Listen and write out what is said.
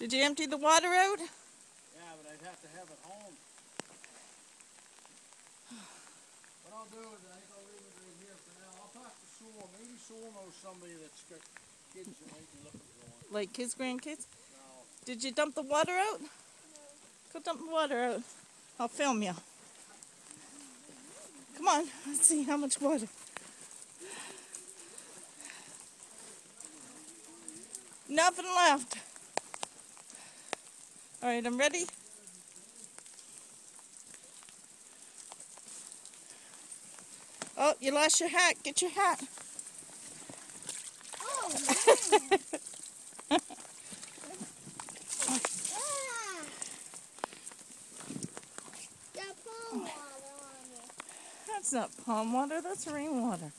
Did you empty the water out? Yeah, but I'd have to have it home. What I'll do is I think I'll leave it right here for now. I'll talk to Sewell. Maybe Sewell knows somebody that's got kids that might be looking for one. Like his grandkids? No. Did you dump the water out? No. Go dump the water out. I'll film you. Come on, let's see how much water. Nothing left. All right, I'm ready. Oh, you lost your hat. Get your hat. Oh, got palm water on it. That's not palm water, that's rainwater.